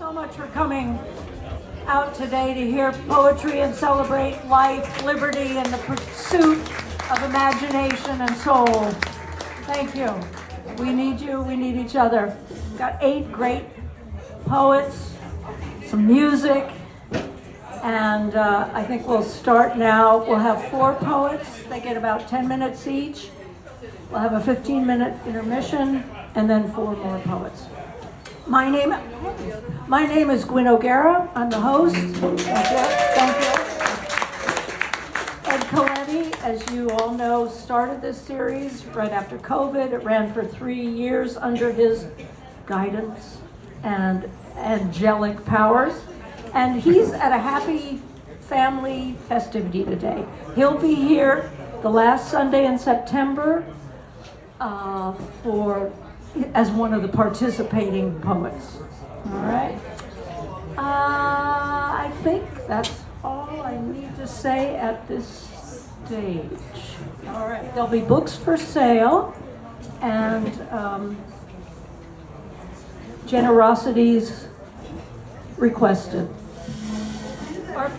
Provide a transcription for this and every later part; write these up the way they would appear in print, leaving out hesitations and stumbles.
so much for coming out today to hear poetry and celebrate life, liberty, and the pursuit of imagination and soul. Thank you. We need you. We need each other. We've got 8 great poets, some music, and I think we'll start now. We'll have 4 poets. They get about 10 minutes each. We'll have a 15-minute intermission, and then 4 more poets. My name is Gwynn O'Gara. I'm the host. Thank you. Ed Coletti, as you all know, started this series right after COVID. It ran for 3 years under his guidance and angelic powers. And he's at a happy family festivity today. He'll be here the last Sunday in September as one of the participating poets. All right. I think that's all I need to say at this stage. All right. There'll be books for sale and generosities requested. I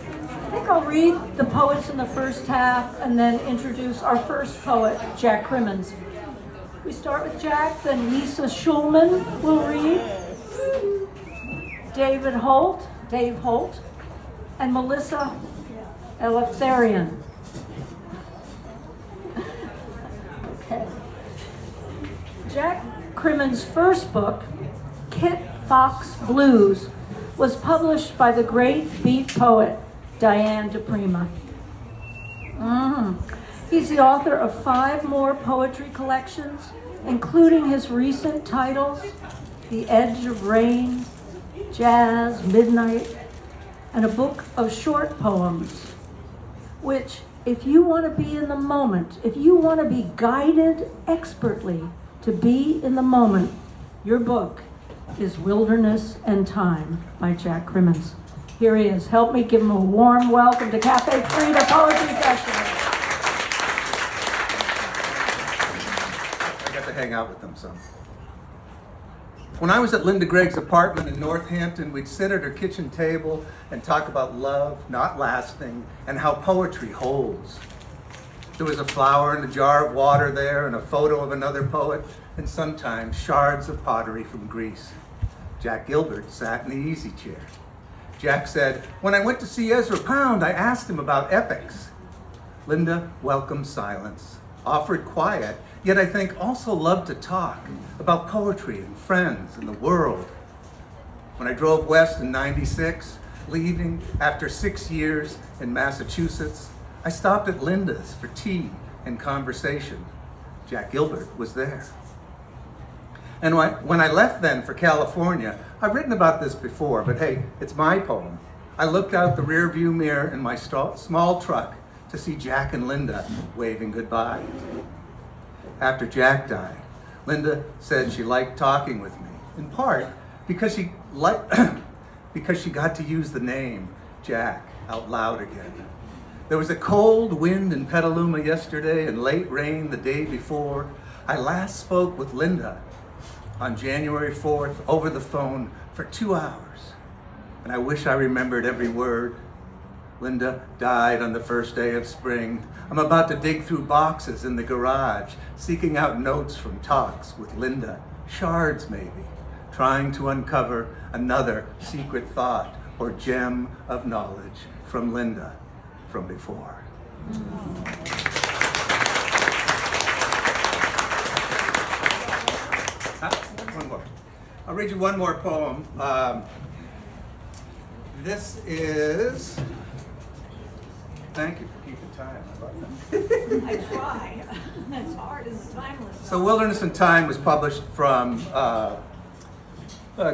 think I'll read the poets in the first half and then introduce our first poet, Jack Crimmins. We start with Jack, then Lisa Shulman will read, Dave Holt, and Melissa Eleftherion. Okay. Jack Crimmins' first book, Kit Fox Blues, was published by the great beat poet Diane DePrima. He's the author of 5 more poetry collections, including his recent titles, The Edge of Rain, Jazz, Midnight, and a book of short poems, which, if you want to be in the moment, if you want to be guided expertly to be in the moment, your book is Wilderness and Time by Jack Crimmins. Here he is. Help me give him a warm welcome to Cafe Frida Poetry Festival. Hang out with them some. When I was at Linda Gregg's apartment in Northampton, we'd sit at her kitchen table and talk about love not lasting and how poetry holds. There was a flower in a jar of water there and a photo of another poet and sometimes shards of pottery from Greece. Jack Gilbert sat in the easy chair. Jack said, "When I went to see Ezra Pound, I asked him about epics." Linda welcomed silence, offered quiet, yet I think also loved to talk about poetry and friends and the world. When I drove west in '96, leaving after 6 years in Massachusetts, I stopped at Linda's for tea and conversation. Jack Gilbert was there. And when I left then for California, I've written about this before, but hey, it's my poem. I looked out the rearview mirror in my small truck to see Jack and Linda waving goodbye. After Jack died, Linda said she liked talking with me, in part because she got to use the name Jack out loud again. There was a cold wind in Petaluma yesterday and late rain the day before. I last spoke with Linda on January 4th over the phone for 2 hours, and I wish I remembered every word. Linda died on the first day of spring. I'm about to dig through boxes in the garage, seeking out notes from talks with Linda, shards maybe, trying to uncover another secret thought or gem of knowledge from Linda from before. One more. I'll read you one more poem. This is... Thank you for keeping time. I try. It's hard. It's timeless. So Wilderness and Time was published from a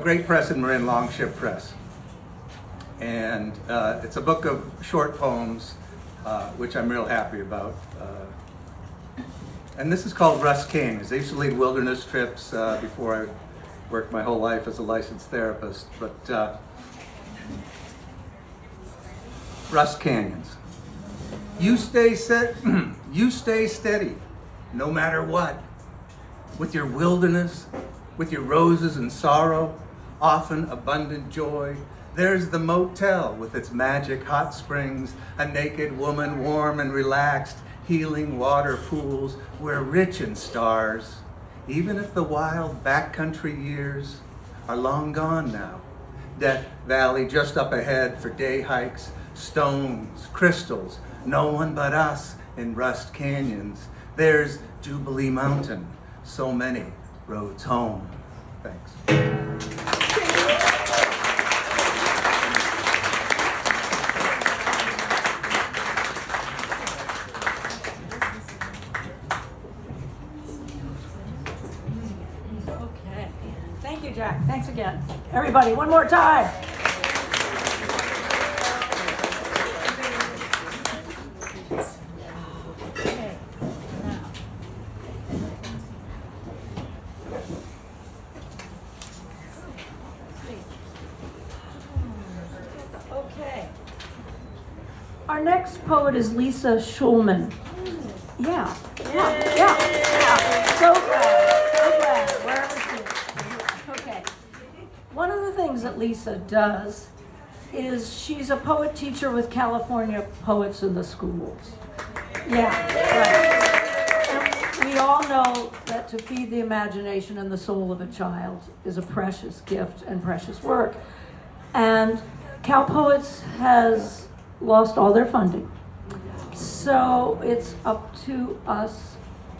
great press in Marin, Longship Press. And it's a book of short poems, which I'm real happy about. And this is called Russ Canyons. I used to lead wilderness trips before I worked my whole life as a licensed therapist. But Russ Canyons. You stay steady, no matter what. With your wilderness, with your roses and sorrow, often abundant joy. There's the motel with its magic hot springs, a naked woman warm and relaxed, healing water pools. We're rich in stars, even if the wild backcountry years are long gone now. Death Valley just up ahead for day hikes, stones, crystals, no one but us in rust canyons. There's Jubilee Mountain, so many roads home. Thanks. Okay. Thank you, Jack. Thanks again. Everybody, one more time. Okay. Okay. Our next poet is Lisa Shulman. Yeah. So glad. Wherever she is. Okay. One of the things that Lisa does is she's a poet teacher with California Poets in the Schools. Yeah, right. And we all know that to feed the imagination and the soul of a child is a precious gift and precious work. And Cal Poets has lost all their funding. So it's up to us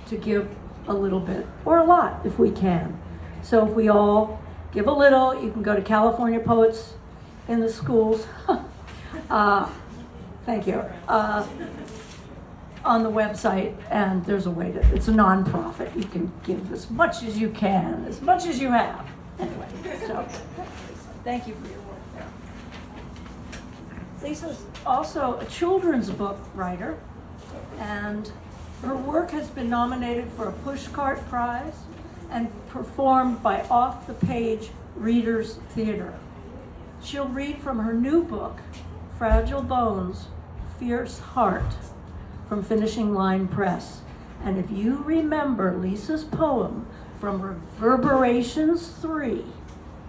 to give a little bit, or a lot if we can. So if we all give a little, you can go to California Poets in the Schools. Thank you. On the website, and there's a way to, it's a nonprofit. You can give as much as you can, as much as you have. Anyway, so thank you for your work there. Lisa's also a children's book writer, and her work has been nominated for a Pushcart Prize and performed by Off the Page Readers Theater. She'll read from her new book, Fragile Bones, Fierce Heart, from Finishing Line Press. And if you remember Lisa's poem from Reverberations 3,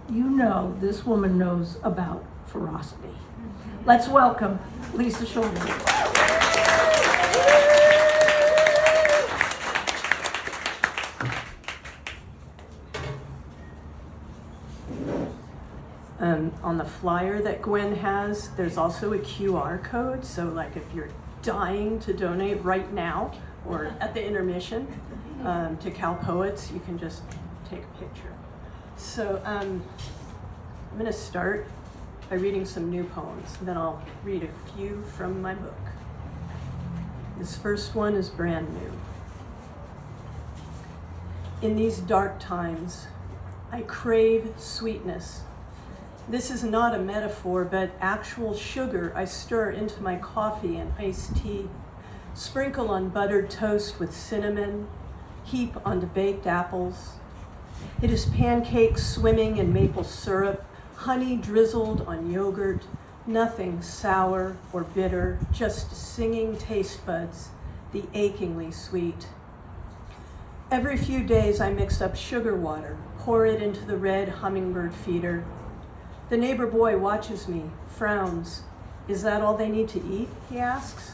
you know this woman knows about ferocity. Let's welcome Lisa Shulman. On the flyer that Gwynn has, there's also a QR code. So like if you're dying to donate right now or at the intermission to Cal Poets, you can just take a picture. So I'm going to start by reading some new poems, and then I'll read a few from my book. This first one is brand new. In these dark times, I crave sweetness. This is not a metaphor, but actual sugar I stir into my coffee and iced tea, sprinkle on buttered toast with cinnamon, heap onto baked apples. It is pancakes swimming in maple syrup, honey drizzled on yogurt, nothing sour or bitter, just singing taste buds, the achingly sweet. Every few days I mix up sugar water, pour it into the red hummingbird feeder. The neighbor boy watches me, frowns. Is that all they need to eat, he asks.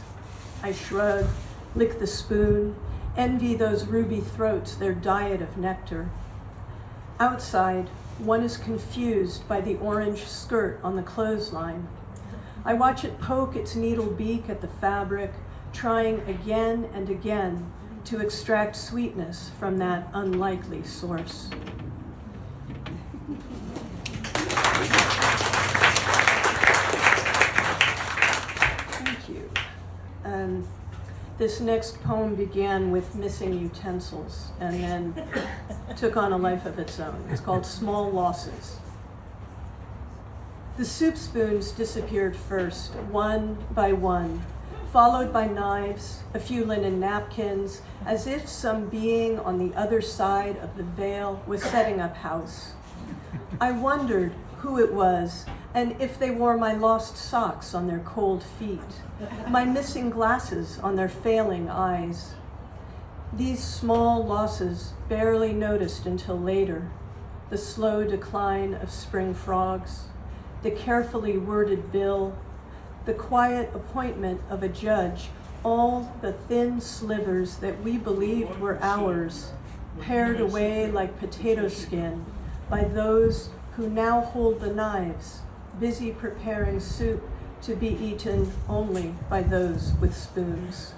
I shrug, lick the spoon, envy those ruby throats, their diet of nectar. Outside, one is confused by the orange skirt on the clothesline. I watch it poke its needle beak at the fabric, trying again and again to extract sweetness from that unlikely source. Thank you. This next poem began with missing utensils and then took on a life of its own. It's called Small Losses. The soup spoons disappeared first, one by one, followed by knives, a few linen napkins, as if some being on the other side of the veil was setting up house. I wondered who it was and if they wore my lost socks on their cold feet, my missing glasses on their failing eyes. These small losses barely noticed until later, the slow decline of spring frogs, the carefully worded bill, the quiet appointment of a judge, all the thin slivers that we believed were ours, pared away like potato skin by those who now hold the knives, busy preparing soup to be eaten only by those with spoons.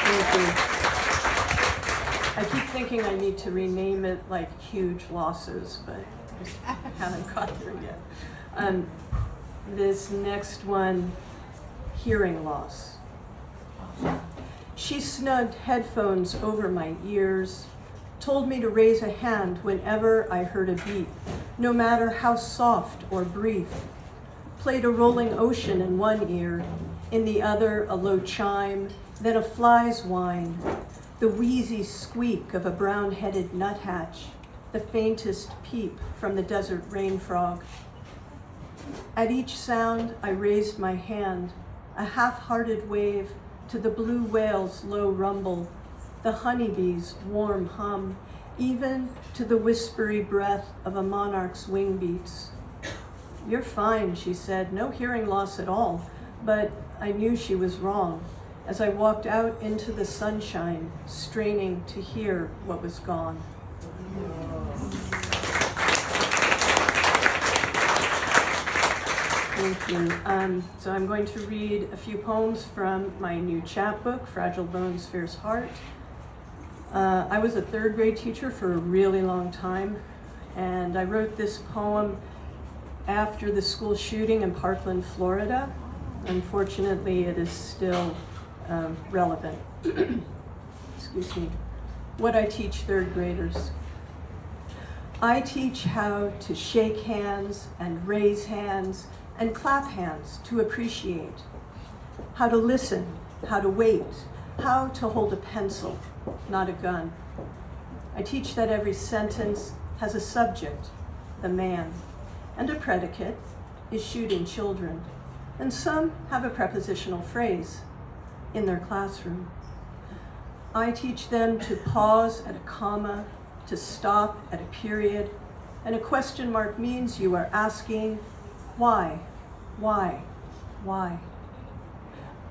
Thank you. I keep thinking I need to rename it like Huge Losses, but I just haven't got there yet. This next one, Hearing Loss. She snugged headphones over my ears, told me to raise a hand whenever I heard a beat, no matter how soft or brief. Played a rolling ocean in one ear, in the other a low chime, then a fly's whine, the wheezy squeak of a brown-headed nuthatch, the faintest peep from the desert rain frog. At each sound, I raised my hand, a half-hearted wave to the blue whale's low rumble, the honeybee's warm hum, even to the whispery breath of a monarch's wing beats. "You're fine," she said, "no hearing loss at all," but I knew she was wrong as I walked out into the sunshine, straining to hear what was gone. Thank you. So I'm going to read a few poems from my new chapbook, Fragile Bones, Fierce Heart. I was a third grade teacher for a really long time, and I wrote this poem after the school shooting in Parkland, Florida. Unfortunately, it is still relevant. Excuse me. What I teach third graders. I teach how to shake hands and raise hands and clap hands to appreciate, how to listen, how to wait, how to hold a pencil, not a gun. I teach that every sentence has a subject, the man, and a predicate, is shooting children, and some have a prepositional phrase in their classroom. I teach them to pause at a comma, to stop at a period, and a question mark means you are asking, why, why, why?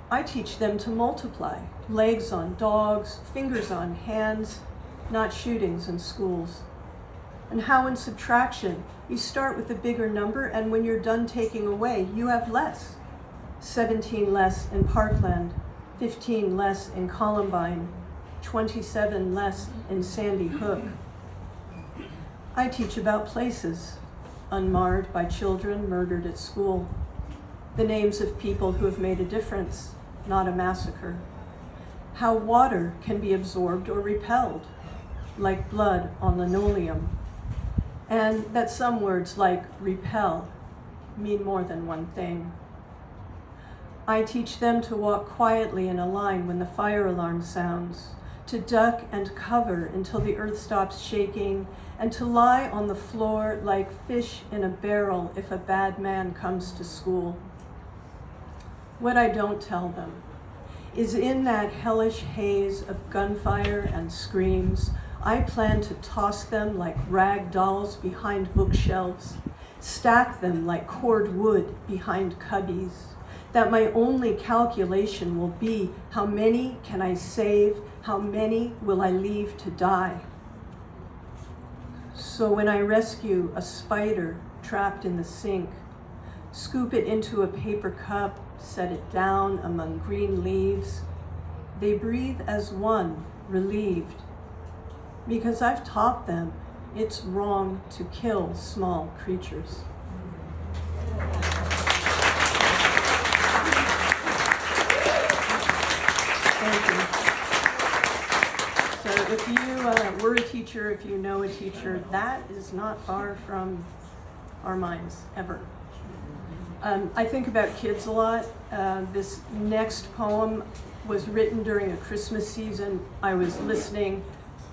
I teach them to multiply, legs on dogs, fingers on hands, not shootings in schools. And how in subtraction, you start with a bigger number, and when you're done taking away, you have less. 17 less in Parkland, 15 less in Columbine, 27 less in Sandy Hook. I teach about places, unmarred by children murdered at school, the names of people who have made a difference, not a massacre, how water can be absorbed or repelled, like blood on linoleum, and that some words like repel mean more than one thing. I teach them to walk quietly in a line when the fire alarm sounds, to duck and cover until the earth stops shaking, and to lie on the floor like fish in a barrel if a bad man comes to school. What I don't tell them is in that hellish haze of gunfire and screams, I plan to toss them like rag dolls behind bookshelves, stack them like cord wood behind cubbies, that my only calculation will be how many can I save, how many will I leave to die. So when I rescue a spider trapped in the sink, scoop it into a paper cup, set it down among green leaves, they breathe as one, relieved, because I've taught them it's wrong to kill small creatures. Thank you. So if you were a teacher, if you know a teacher, that is not far from our minds, ever. I think about kids a lot. This next poem was written during a Christmas season. I was listening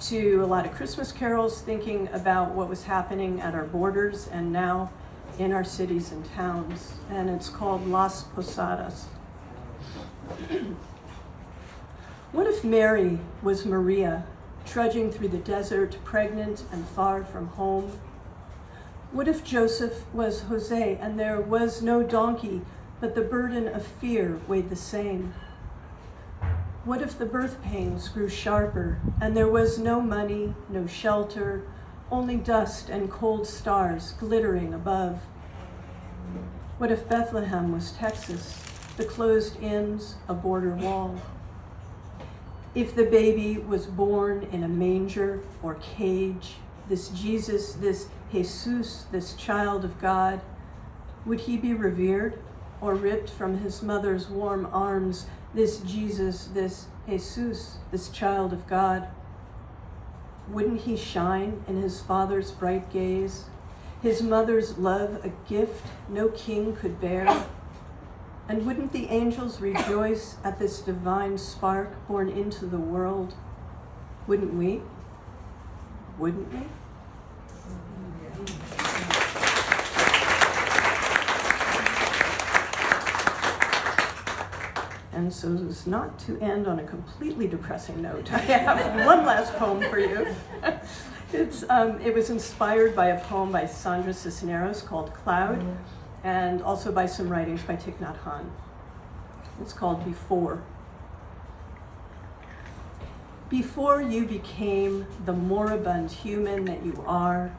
to a lot of Christmas carols, thinking about what was happening at our borders and now in our cities and towns. And it's called Las Posadas. What if Mary was Maria, trudging through the desert, pregnant and far from home? What if Joseph was Jose and there was no donkey, but the burden of fear weighed the same? What if the birth pains grew sharper and there was no money, no shelter, only dust and cold stars glittering above? What if Bethlehem was Texas, the closed inns, a border wall? If the baby was born in a manger or cage, this Jesus, this Jesus, this child of God, would he be revered or ripped from his mother's warm arms, this Jesus, this Jesus, this child of God? Wouldn't he shine in his father's bright gaze, his mother's love a gift no king could bear? And wouldn't the angels rejoice at this divine spark born into the world? Wouldn't we? Wouldn't we? And so as not to end on a completely depressing note, I have one last poem for you. It was inspired by a poem by Sandra Cisneros called Cloud, and also by some writings by Thich Nhat Hanh. It's called Before. Before you became the moribund human that you are,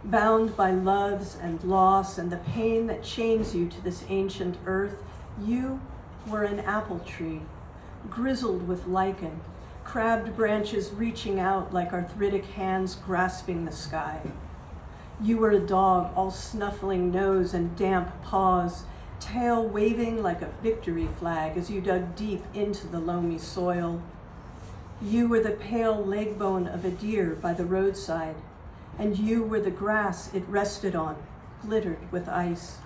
bound by loves and loss and the pain that chains you to this ancient earth, you were an apple tree, grizzled with lichen, crabbed branches reaching out like arthritic hands grasping the sky. You were a dog, all snuffling nose and damp paws, tail waving like a victory flag as you dug deep into the loamy soil. You were the pale leg bone of a deer by the roadside, and you were the grass it rested on, glittered with ice.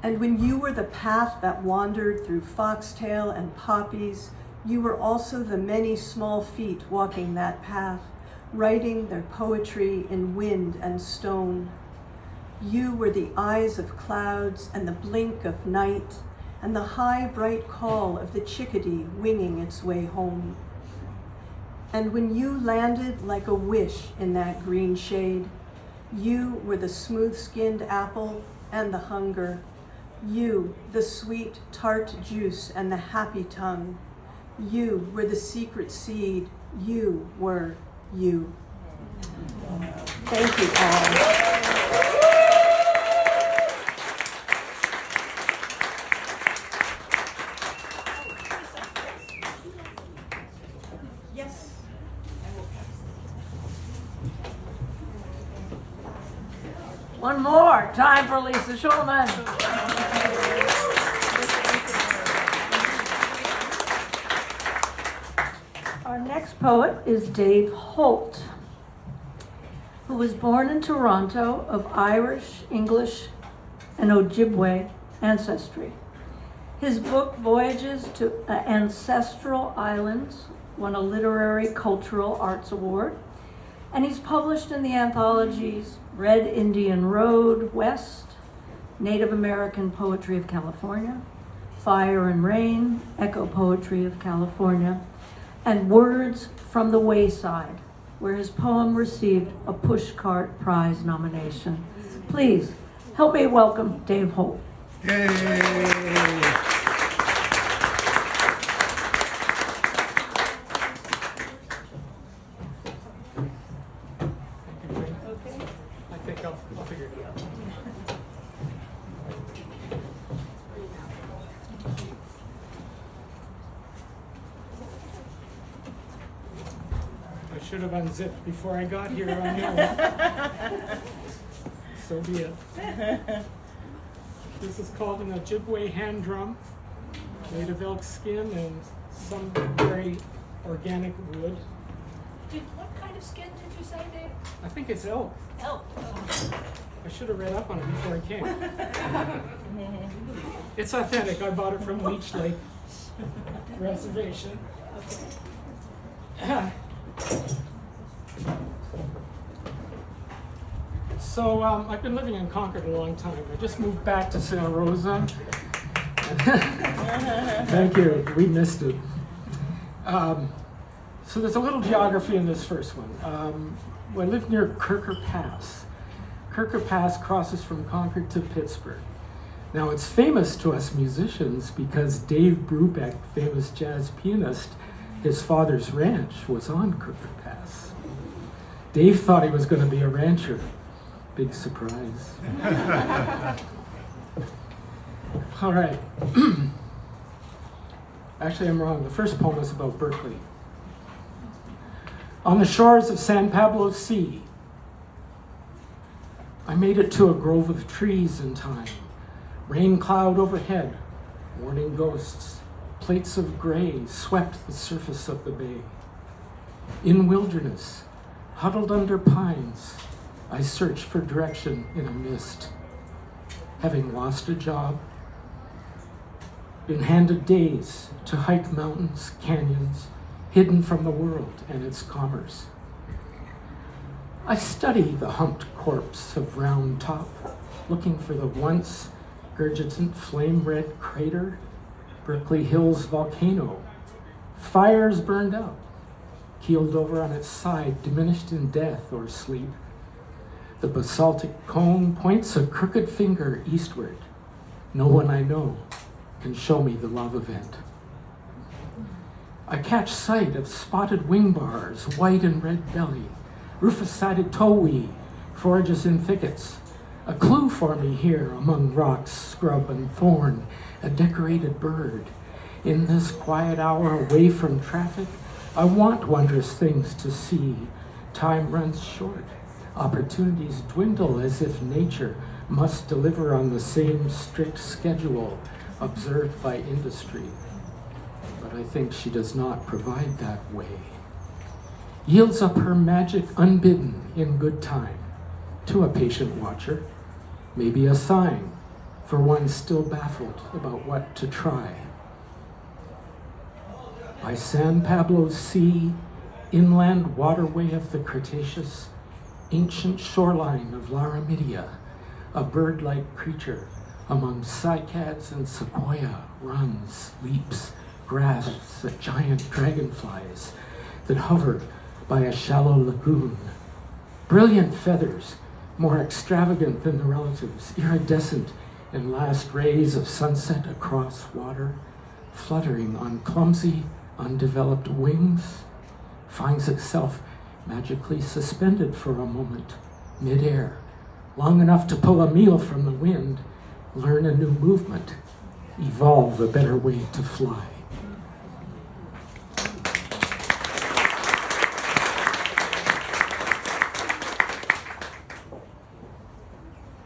And when you were the path that wandered through foxtail and poppies, you were also the many small feet walking that path, writing their poetry in wind and stone. You were the eyes of clouds and the blink of night and the high, bright call of the chickadee winging its way home. And when you landed like a wish in that green shade, you were the smooth-skinned apple and the hunger. You, the sweet, tart juice and the happy tongue. You were the secret seed. You were you. Thank you all. Yes. One more. Time for Lisa Shulman. Our next poet is Dave Holt, who was born in Toronto of Irish, English, and Ojibwe ancestry. His book, Voyages to Ancestral Islands, won a Literary Cultural Arts Award, and he's published in the anthologies Red Indian Road, West, Native American Poetry of California, Fire and Rain, Echo Poetry of California, and Words from the Wayside, where his poem received a Pushcart Prize nomination. Please help me welcome Dave Holt. Yay! I'll figure it out. I should have unzipped before I got here, I know. So be it. This is called an Ojibwe hand drum, made of elk skin and some very organic wood. What kind of skin did you say, Dave? I think it's elk. Elk. I should have read up on it before I came. It's authentic. I bought it from Leech Lake Reservation. So I've been living in Concord a long time. I just moved back to Santa Rosa. Thank you. We missed it. So there's a little geography in this first one. I live near Kirker Pass. Kirker Pass crosses from Concord to Pittsburgh. Now it's famous to us musicians because Dave Brubeck, famous jazz pianist, his father's ranch was on Kirker Pass. Dave thought he was going to be a rancher. Big surprise. All right. Actually, I'm wrong. The first poem is about Berkeley. On the shores of San Pablo Sea, I made it to a grove of trees in time. Rain cloud overhead, warning ghosts, plates of gray swept the surface of the bay. In wilderness, huddled under pines, I searched for direction in a mist. Having lost a job, been handed days to hike mountains, canyons, hidden from the world and its commerce. I study the humped corpse of Round Top, looking for the once gurgitant flame-red crater, Berkeley Hills volcano. Fires burned out, keeled over on its side, diminished in death or sleep. The basaltic cone points a crooked finger eastward. No one I know can show me the lava vent. I catch sight of spotted wing bars, white and red belly, rufous-sided towhee forages in thickets. A clue for me here among rocks, scrub, and thorn, a decorated bird. In this quiet hour away from traffic, I want wondrous things to see. Time runs short. Opportunities dwindle as if nature must deliver on the same strict schedule observed by industry. But I think she does not provide that way. Yields up her magic unbidden in good time to a patient watcher, maybe a sign for one still baffled about what to try. By San Pablo Sea, inland waterway of the Cretaceous, ancient shoreline of Laramidia, a bird-like creature among cycads and sequoia runs, leaps, grasps at giant dragonflies that hover by a shallow lagoon. Brilliant feathers, more extravagant than the relatives, iridescent in last rays of sunset across water, fluttering on clumsy, undeveloped wings, finds itself magically suspended for a moment, midair, long enough to pull a meal from the wind, learn a new movement, evolve a better way to fly.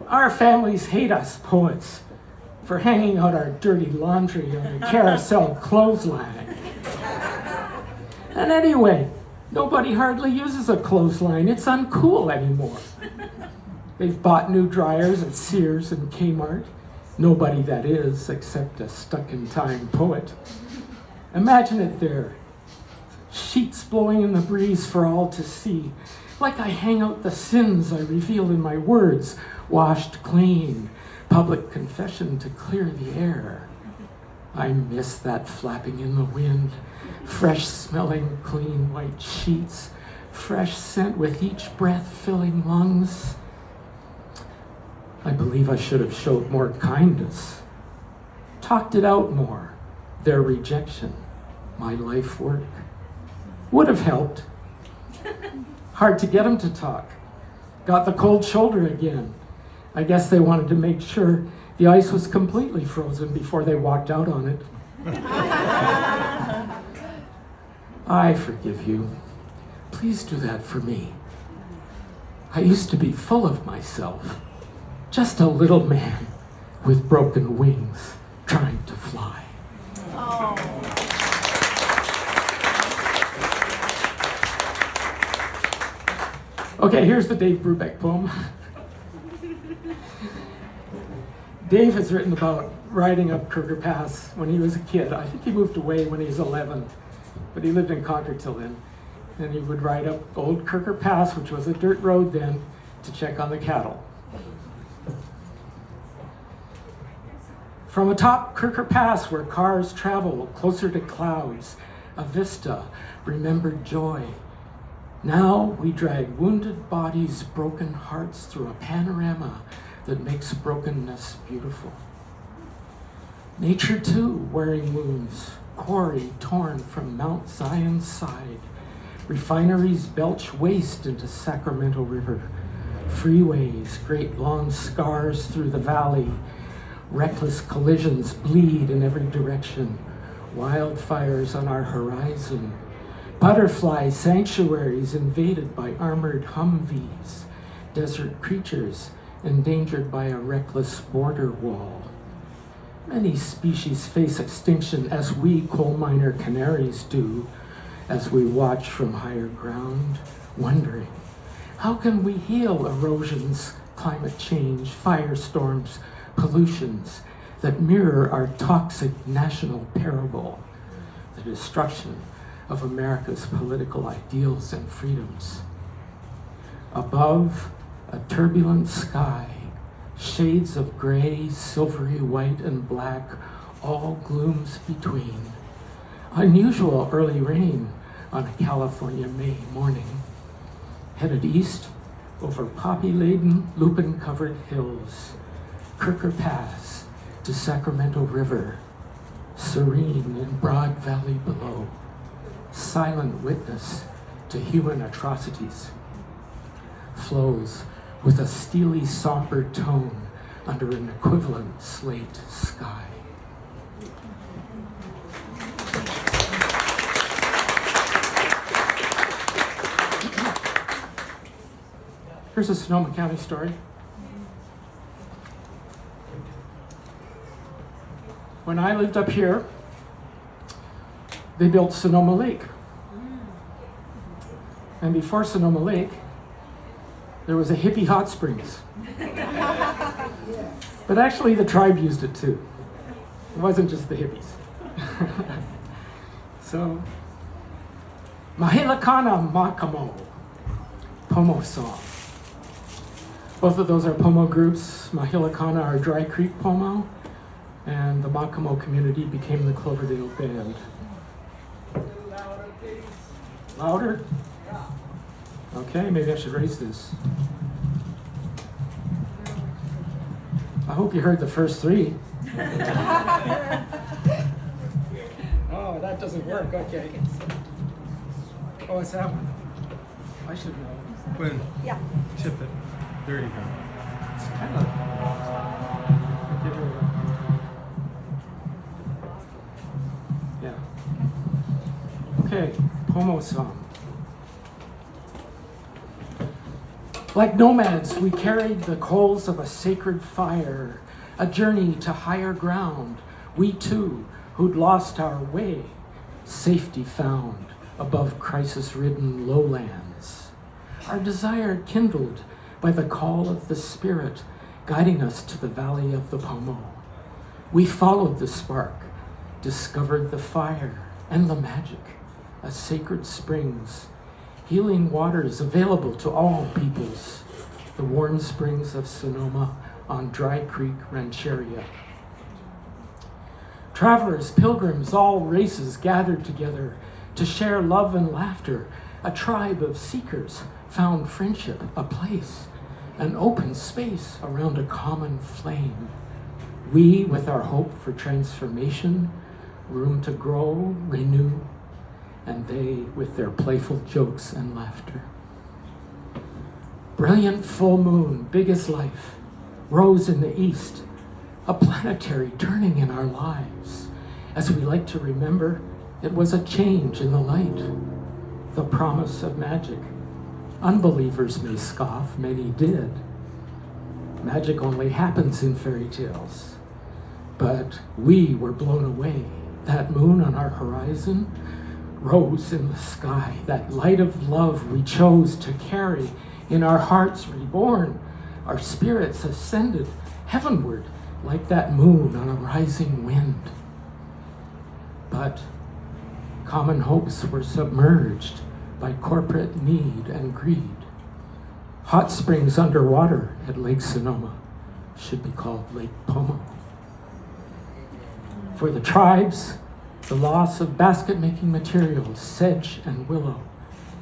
Our families hate us poets for hanging out our dirty laundry on a carousel clothesline. And anyway, nobody hardly uses a clothesline. It's uncool anymore. They've bought new dryers at Sears and Kmart. Nobody, that is, except a stuck-in-time poet. Imagine it there, sheets blowing in the breeze for all to see, like I hang out the sins I reveal in my words, washed clean, public confession to clear the air. I miss that flapping in the wind, fresh smelling clean white sheets, fresh scent with each breath filling lungs. I believe I should have showed more kindness, talked it out more, their rejection, my life work. Would have helped. Hard to get them to talk. Got the cold shoulder again. I guess they wanted to make sure the ice was completely frozen before they walked out on it. I forgive you. Please do that for me. I used to be full of myself. Just a little man with broken wings trying to fly. Oh. Okay, here's the Dave Brubeck poem. Dave has written about riding up Kruger Pass when he was a kid. I think he moved away when he was 11, but he lived in Concord till then. And he would ride up Old Kruger Pass, which was a dirt road then, to check on the cattle. From atop Kruger Pass, where cars travel closer to clouds, a vista, remembered joy. Now we drag wounded bodies, broken hearts through a panorama that makes brokenness beautiful. Nature too, wearing wounds, quarry torn from Mount Zion's side. Refineries belch waste into Sacramento River. Freeways, great long scars through the valley. Reckless collisions bleed in every direction. Wildfires on our horizon. Butterfly sanctuaries invaded by armored Humvees. Desert creatures endangered by a reckless border wall. Many species face extinction as we coal miner canaries do, as we watch from higher ground, wondering, how can we heal erosions, climate change, firestorms, pollutions that mirror our toxic national parable, the destruction of America's political ideals and freedoms? Above a turbulent sky, shades of gray, silvery white, and black, all glooms between. Unusual early rain on a California May morning. Headed east over poppy-laden, lupin-covered hills. Kirker Pass to Sacramento River. Serene in Broad Valley below. Silent witness to human atrocities. Flows with a steely, somber tone under an equivalent slate sky. Here's a Sonoma County story. When I lived up here, they built Sonoma Lake. And before Sonoma Lake, there was a hippie hot springs. But actually the tribe used it too. It wasn't just the hippies. So, Mahilakana Makamo, Pomo song. Both of those are Pomo groups. Mahilakana are Dry Creek Pomo, and the Makamo community became the Cloverdale Band. Louder? Okay, maybe I should raise this. I hope you heard the first three. Oh, that doesn't work. Okay. Oh, it's that one. I should know. Gwynn, Yeah. chip it. There you go. It's kind of. Yeah. Okay, Pomo song. Like nomads, we carried the coals of a sacred fire, a journey to higher ground. We too, who'd lost our way, safety found above crisis-ridden lowlands. Our desire kindled by the call of the Spirit, guiding us to the valley of the Pomo. We followed the spark, discovered the fire and the magic, a sacred springs, healing waters available to all peoples, the warm springs of Sonoma on Dry Creek Rancheria. Travelers, pilgrims, all races gathered together to share love and laughter. A tribe of seekers found friendship, a place, an open space around a common flame. We, with our hope for transformation, room to grow, renew, and they with their playful jokes and laughter. Brilliant full moon, big as life, rose in the east, a planetary turning in our lives. As we like to remember, it was a change in the light, the promise of magic. Unbelievers may scoff, many did. Magic only happens in fairy tales. But we were blown away. That moon on our horizon rose in the sky, that light of love we chose to carry in our hearts reborn. Our spirits ascended heavenward like that moon on a rising wind. But common hopes were submerged by corporate need and greed. Hot springs underwater at Lake Sonoma should be called Lake Pomo. For the tribes, The loss of basket-making materials, sedge and willow,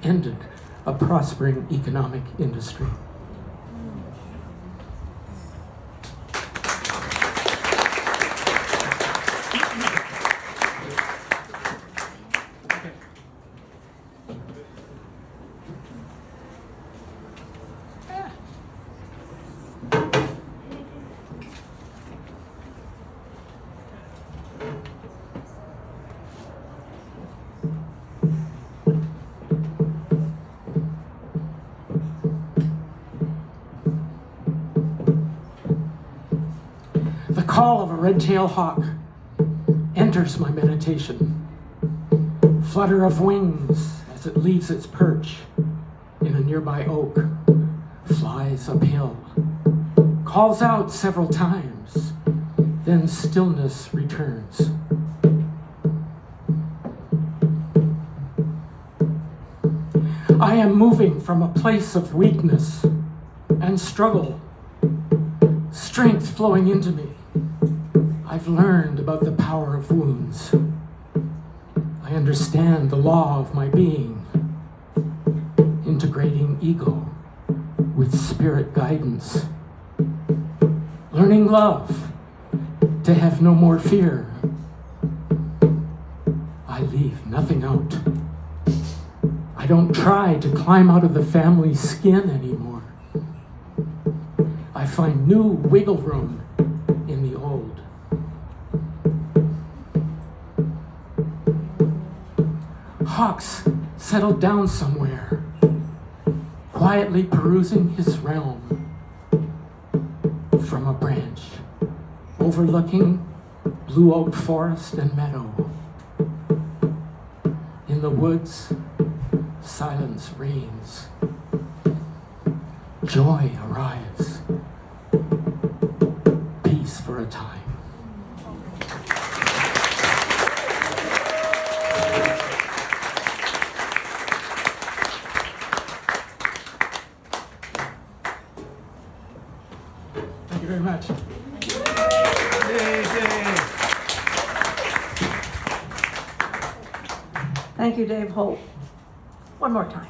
ended a prospering economic industry. The call of a red-tailed hawk enters my meditation. Flutter of wings as it leaves its perch in a nearby oak, flies uphill, calls out several times, then stillness returns. I am moving from a place of weakness and struggle, strength flowing into me. I've learned about the power of wounds. I understand the law of my being, integrating ego with spirit guidance, learning love, to have no more fear. I leave nothing out. I don't try to climb out of the family skin anymore. I find new wiggle room in the old. Hawks settled down somewhere, quietly perusing his realm from a branch overlooking blue oak forest and meadow. In the woods, silence reigns. Joy arrives. Peace for a time. Thank you very much. Thank you, Dave Holt. One more time.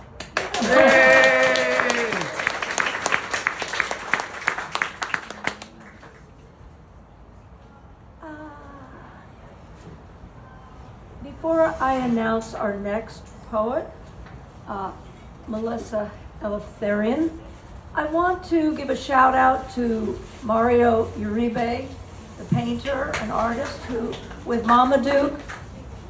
Before I announce our next poet, Melissa Eleftherion, I want to give a shout out to Mario Uribe, the painter and artist who, with Mamadou,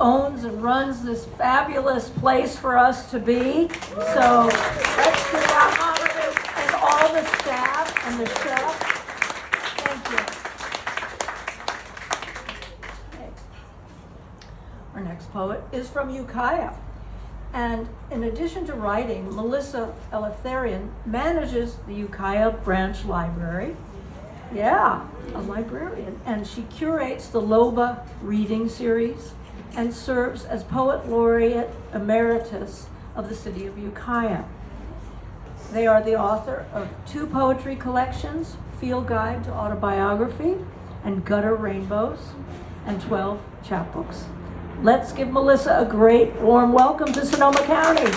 owns and runs this fabulous place for us to be. So let's give out Mamadou and all the staff and the chef. Thank you. Okay. Our next poet is from Ukiah. And in addition to writing, Melissa Eleftherion manages the Ukiah Branch Library. Yeah, a librarian. And she curates the Loba Reading Series and serves as Poet Laureate Emeritus of the city of Ukiah. They are the author of 2 poetry collections, Field Guide to Autobiography and Gutter Rainbows, and 12 chapbooks. Let's give Melissa a great warm welcome to Sonoma County.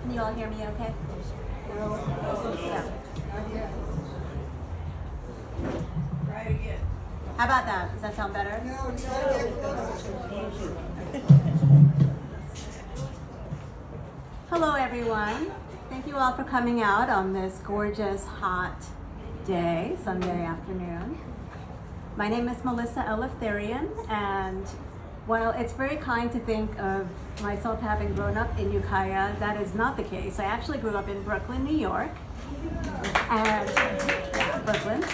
Can you all hear me okay? Yeah. How about that? Does that sound better? Hello, everyone. Thank you all for coming out on this gorgeous, hot day, Sunday afternoon. My name is Melissa Eleftherion, and while it's very kind to think of myself having grown up in Ukiah, that is not the case. I actually grew up in Brooklyn, New York, and Brooklyn.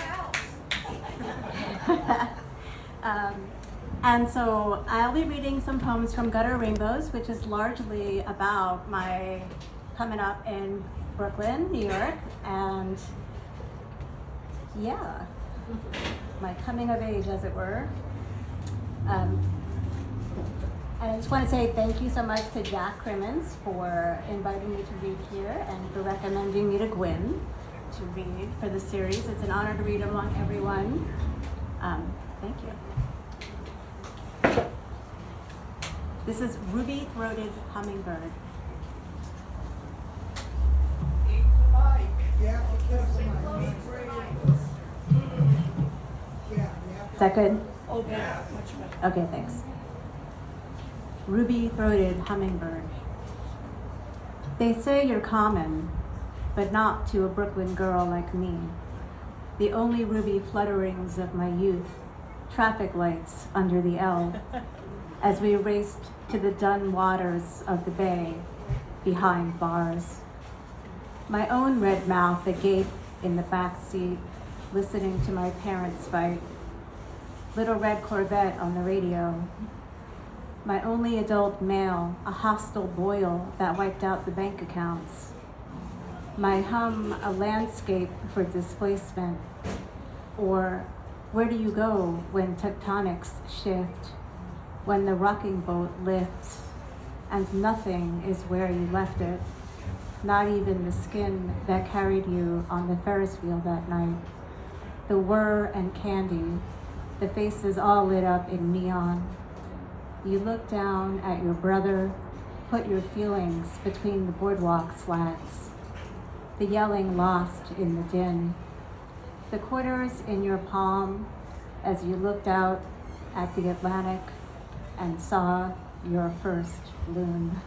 And so I'll be reading some poems from Gutter Rainbows, which is largely about my coming up in Brooklyn, New York, and yeah, my coming of age, as it were. And I just want to say thank you so much to Jack Crimmins for inviting me to read here and for recommending me to Gwynn to read for the series. It's an honor to read among everyone. Thank you. This is Ruby-Throated Hummingbird. Is that good? Okay, thanks. Ruby-throated hummingbird. They say you're common, but not to a Brooklyn girl like me. The only ruby flutterings of my youth, traffic lights under the L, as we raced to the dun waters of the bay behind bars. My own red mouth agape in the back seat, listening to my parents fight. Little Red Corvette on the radio. My only adult male, a hostile boil that wiped out the bank accounts. My hum, a landscape for displacement. Or where do you go when tectonics shift, when the rocking boat lifts, and nothing is where you left it, not even the skin that carried you on the Ferris wheel that night. The whir and candy, the faces all lit up in neon. You look down at your brother, put your feelings between the boardwalk slats. The yelling lost in the din. The quarters in your palm as you looked out at the Atlantic and saw your first loon.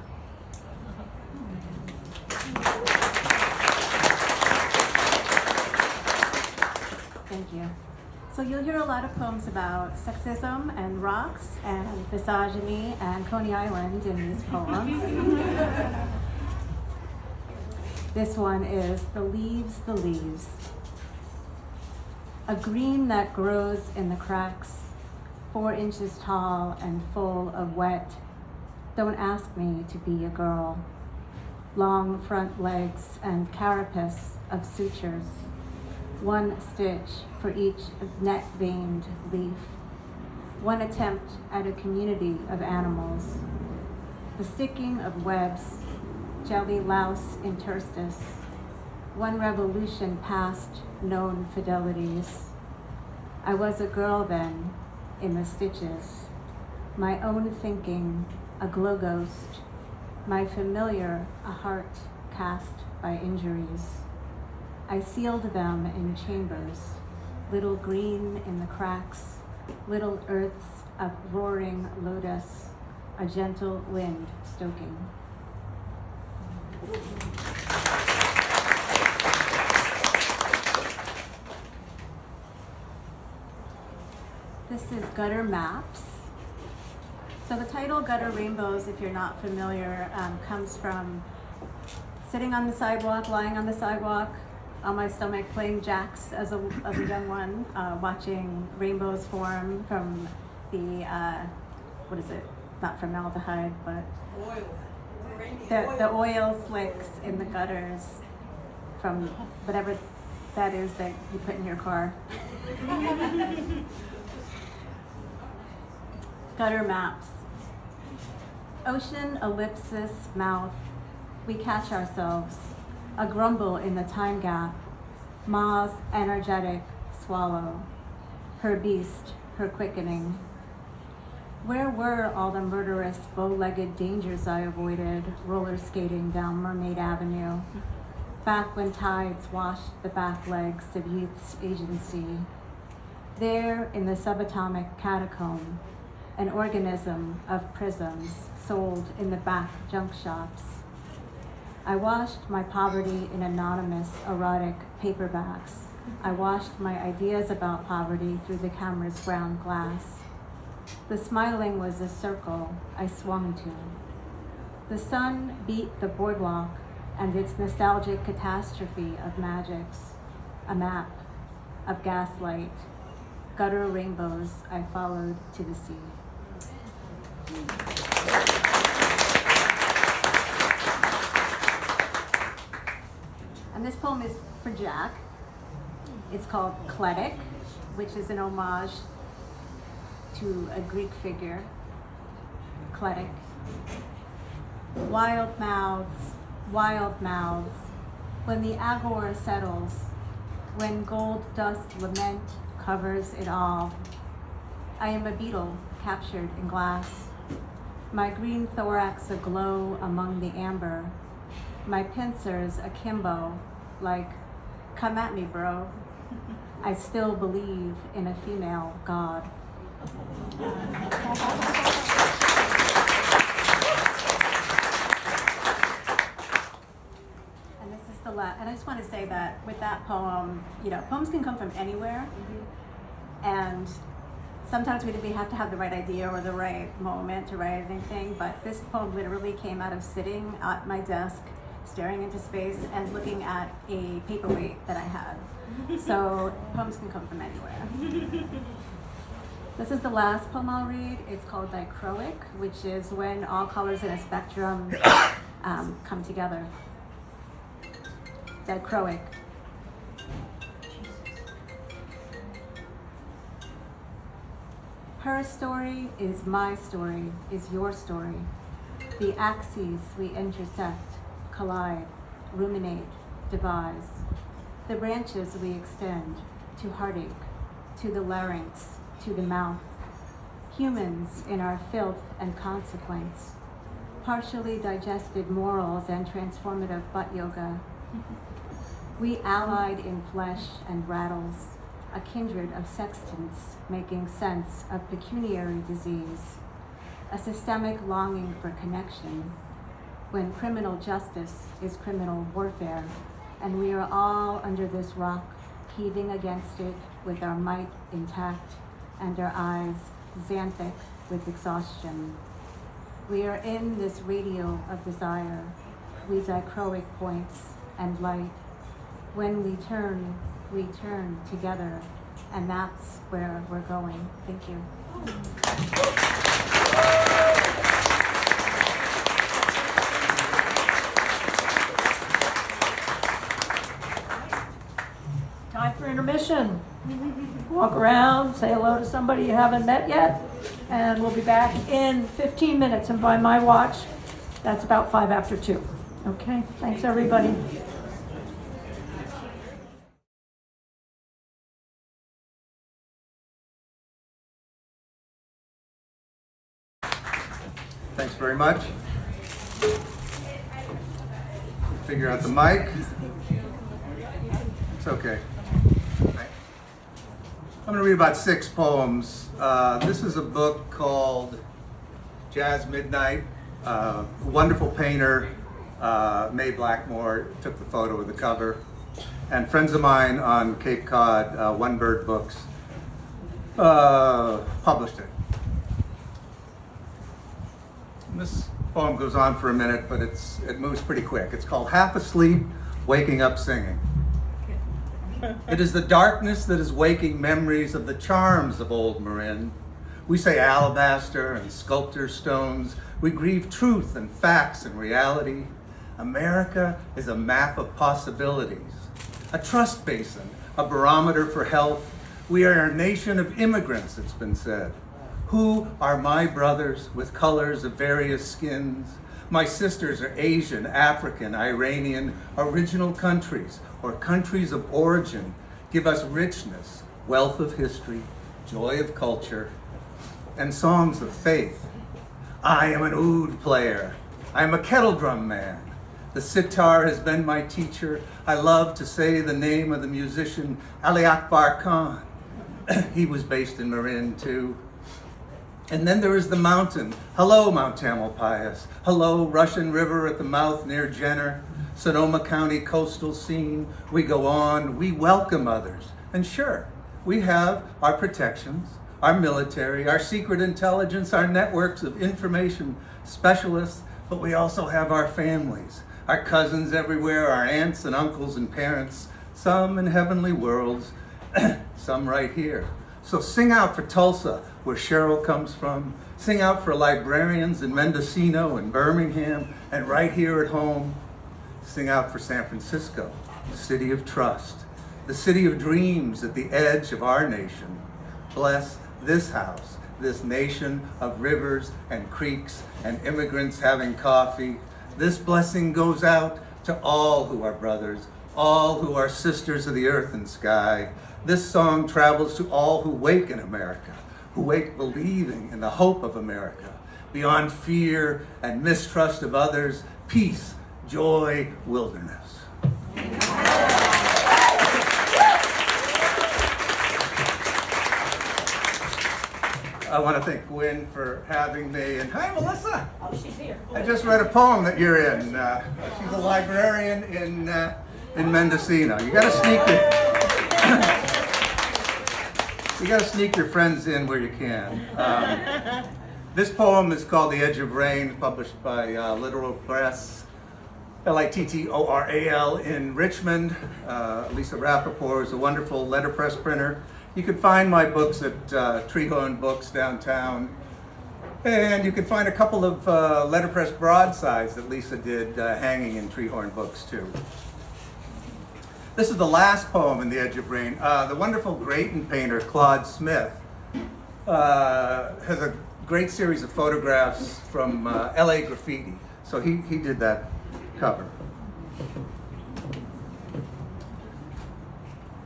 Thank you. So you'll hear a lot of poems about sexism and rocks and misogyny and Coney Island in these poems. This one is The Leaves, the Leaves. A green that grows in the cracks, 4 inches tall and full of wet. Don't ask me to be a girl. Long front legs and carapace of sutures. 1 stitch for each net-veined leaf. 1 attempt at a community of animals. The sticking of webs, jelly louse interstice. 1 revolution past known fidelities. I was a girl then, in the stitches. My own thinking, a glow ghost. My familiar, a heart cast by injuries. I sealed them in chambers, little green in the cracks, little earths of roaring lotus, a gentle wind stoking. This is Gutter Maps. So the title Gutter Rainbows, if you're not familiar, comes from sitting on the sidewalk, lying on the sidewalk, on my stomach, playing jacks as a young one, watching rainbows form from the, what is it? Not formaldehyde, but the oil slicks in the gutters from whatever that is that you put in your car. Gutter Maps. Ocean ellipsis mouth. We catch ourselves. A grumble in the time gap. Ma's energetic swallow. Her beast, her quickening. Where were all the murderous, bow-legged dangers I avoided, roller skating down Mermaid Avenue? Back when tides washed the back legs of youth's agency. There in the subatomic catacomb, an organism of prisms sold in the back junk shops. I washed my poverty in anonymous, erotic paperbacks. I washed my ideas about poverty through the camera's brown glass. The smiling was a circle I swung to. The sun beat the boardwalk and its nostalgic catastrophe of magics, a map of gaslight, gutter rainbows I followed to the sea. And this poem is for Jack. It's called Kletic, which is an homage to a Greek figure. eclectic. Wild mouths, when the agor settles, when gold dust lament covers it all. I am a beetle captured in glass, my green thorax aglow among the amber, my pincers akimbo, like, come at me, bro. I still believe in a female god. And this is the last, and I just want to say that with that poem, poems can come from anywhere. And sometimes we have to have the right idea or the right moment to write anything, but this poem literally came out of sitting at my desk, staring into space and looking at a paperweight that I had. So poems can come from anywhere. This is the last poem I'll read. It's called Dichroic, which is when all colors in a spectrum come together. Dichroic. Her story is my story, is your story. The axes we intersect, collide, ruminate, devise. The branches we extend to heartache, to the larynx, to the mouth. Humans in our filth and consequence. Partially digested morals and transformative butt yoga. We allied in flesh and rattles. A kindred of sextants making sense of pecuniary disease, a systemic longing for connection, when criminal justice is criminal warfare, and we are all under this rock, heaving against it with our might intact and our eyes xanthic with exhaustion. We are in this radio of desire, we dichroic points and light. When we turn together, and that's where we're going. Thank you. Time for intermission. Walk around, say hello to somebody you haven't met yet, and we'll be back in 15 minutes. And by my watch, that's about 5 after 2. Okay, thanks everybody. Thanks very much. Figure out the mic. It's okay. I'm going to read about 6 poems. This is a book called Jazz Midnight. A wonderful painter, May Blackmore, took the photo of the cover. And friends of mine on Cape Cod, One Bird Books, published it. And this poem goes on for a minute, but it moves pretty quick. It's called Half Asleep, Waking Up Singing. It is the darkness that is waking memories of the charms of old Marin. We say alabaster and sculptor stones. We grieve truth and facts and reality. America is a map of possibilities, a trust basin, a barometer for health. We are a nation of immigrants, it's been said. Who are my brothers with colors of various skins? My sisters are Asian, African, Iranian, original countries, or countries of origin. Give us richness, wealth of history, joy of culture, and songs of faith. I am an oud player. I am a kettle drum man. The sitar has been my teacher. I love to say the name of the musician Ali Akbar Khan. He was based in Marin too. And then there is the mountain. Hello, Mount Tamalpais. Hello, Russian River at the mouth near Jenner. Sonoma County coastal scene. We go on, we welcome others. And sure, we have our protections, our military, our secret intelligence, our networks of information specialists, but we also have our families, our cousins everywhere, our aunts and uncles and parents, some in heavenly worlds, some right here. So sing out for Tulsa, where Cheryl comes from. Sing out for librarians in Mendocino and Birmingham, and right here at home. Sing out for San Francisco, the city of trust, the city of dreams at the edge of our nation. Bless this house, this nation of rivers and creeks and immigrants having coffee. This blessing goes out to all who are brothers, all who are sisters of the earth and sky. This song travels to all who wake in America, who wake believing in the hope of America, beyond fear and mistrust of others, peace, joy, wilderness. I want to thank Gwynn for having me. And hi, Melissa. Oh, she's here. I just read a poem that you're in. She's a librarian in Mendocino. You got to sneak your friends in where you can. This poem is called "The Edge of Rain," published by Literal Press, Littoral in Richmond. Lisa Rappaport is a wonderful letterpress printer. You can find my books at Treehorn Books downtown. And you can find a couple of letterpress broadsides that Lisa did hanging in Treehorn Books too. This is the last poem in The Edge of Rain. The wonderful Grayton painter Claude Smith has a great series of photographs from LA graffiti. So he did that cover.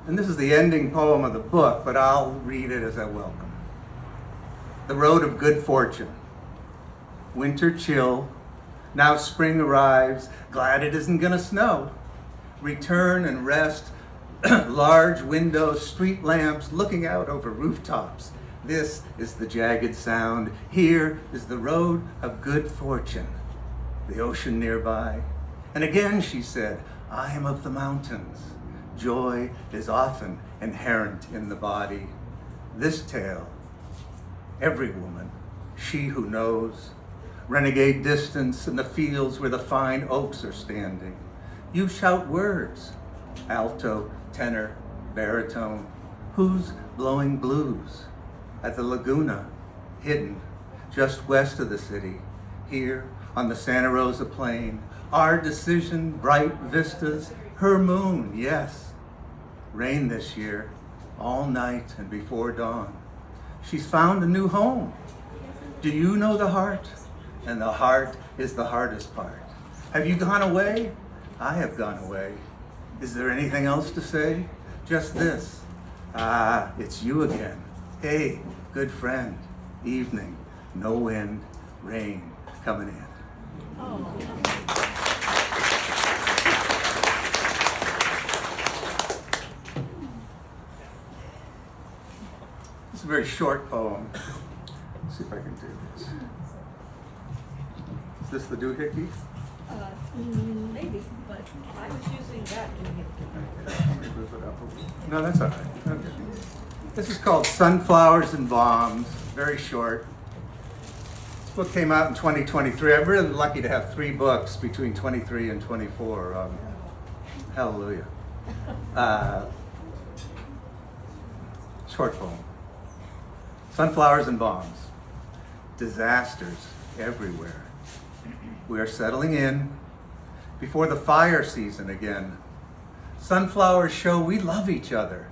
And this is the ending poem of the book, but I'll read it as I welcome. The road of good fortune. Winter chill. Now spring arrives. Glad it isn't gonna snow. Return and rest. Large windows, street lamps, looking out over rooftops. This is the jagged sound. Here is the road of good fortune. The ocean nearby. And again she said, I am of the mountains. Joy is often inherent in the body. This tale, every woman, she who knows, renegade distance in the fields where the fine oaks are standing. You shout words, alto, tenor, baritone. Who's blowing blues? At the Laguna, hidden just west of the city, here on the Santa Rosa Plain, our decision, bright vistas, her moon, yes. Rain this year, all night and before dawn. She's found a new home. Do you know the heart? And the heart is the hardest part. Have you gone away? I have gone away. Is there anything else to say? Just this. Ah, it's you again. Hey, good friend. Evening, no wind, rain coming in. It's a very short poem. Let's see if I can do this. Is this the doohickey? Maybe, but I was using that Okay, let me move it up a little. No, that's all right. Okay. This is called Sunflowers and Bombs. Very short. This book came out in 2023. I'm really lucky to have 3 books between 23 and 24. Hallelujah. Short poem. Sunflowers and bombs. Disasters everywhere. We are settling in before the fire season again. Sunflowers show we love each other.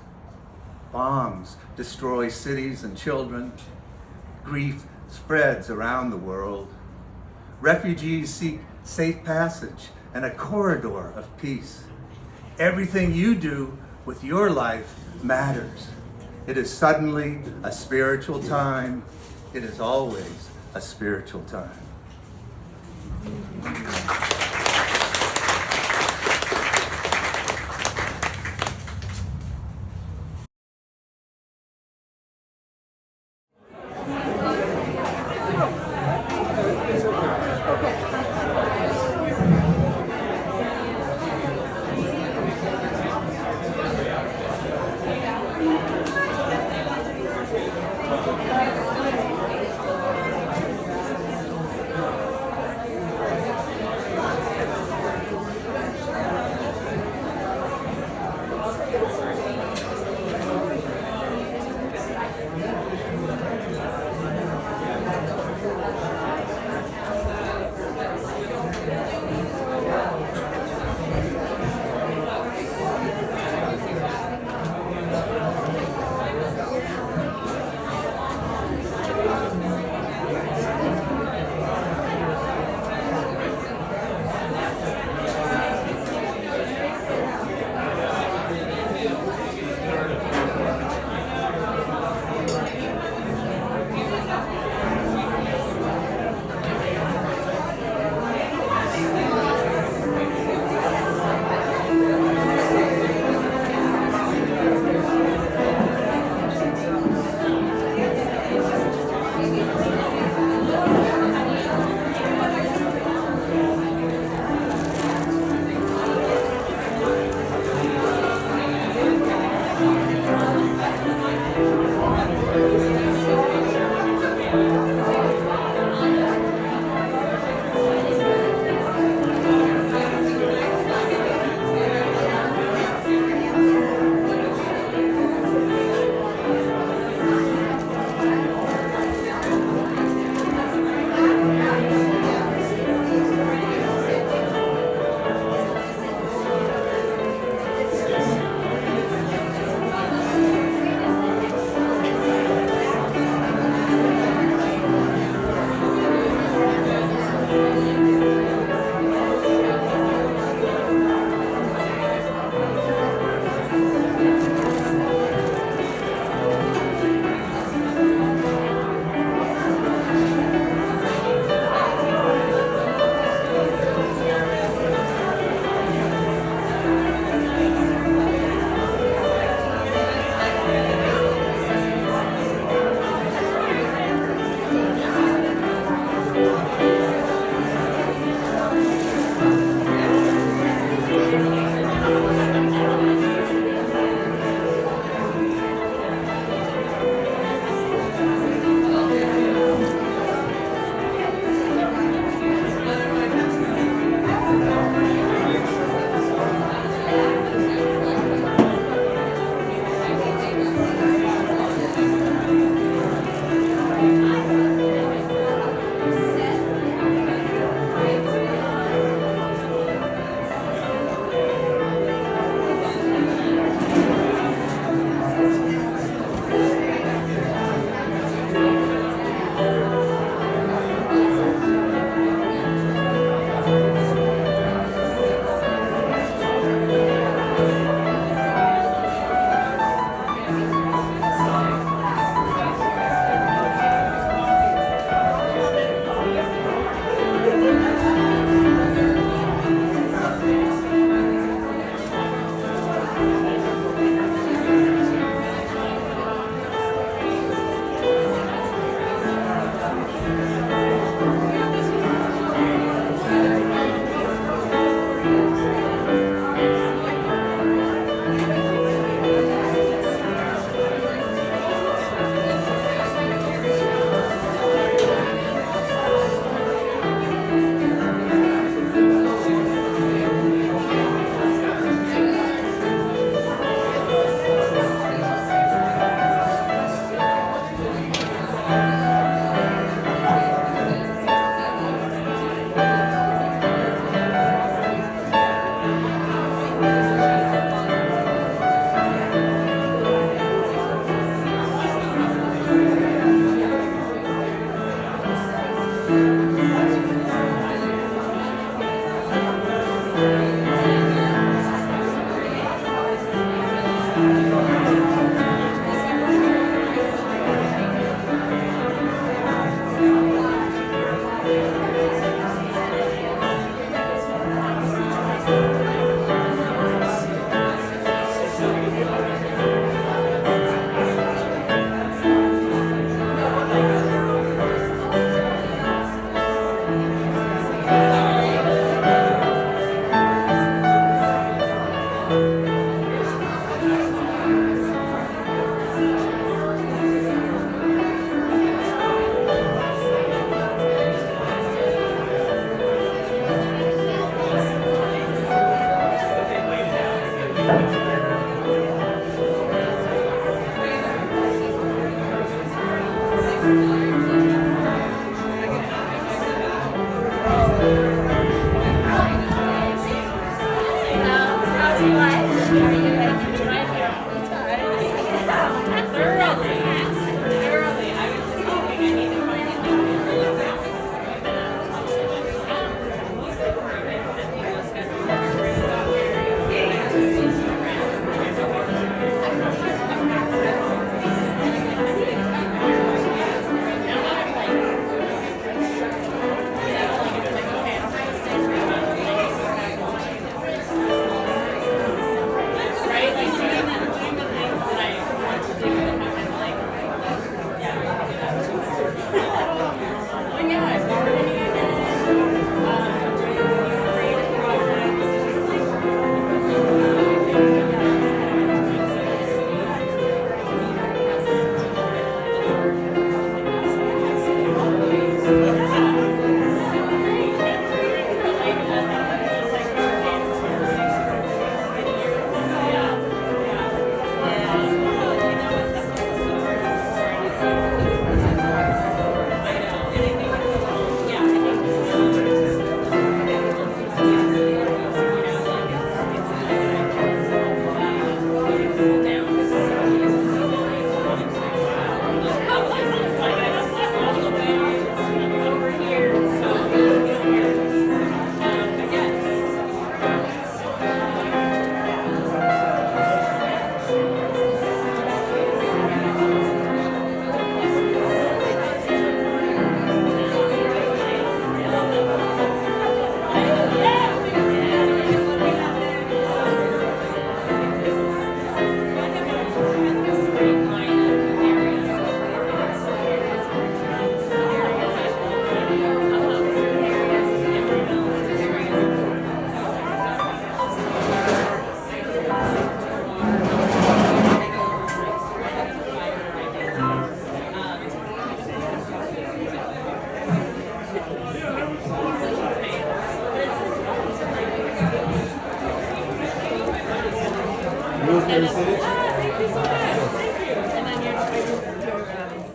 Bombs destroy cities and children. Grief spreads around the world. Refugees seek safe passage and a corridor of peace. Everything you do with your life matters. It is suddenly a spiritual time. It is always a spiritual time. Thank you so much. Thank you. And then your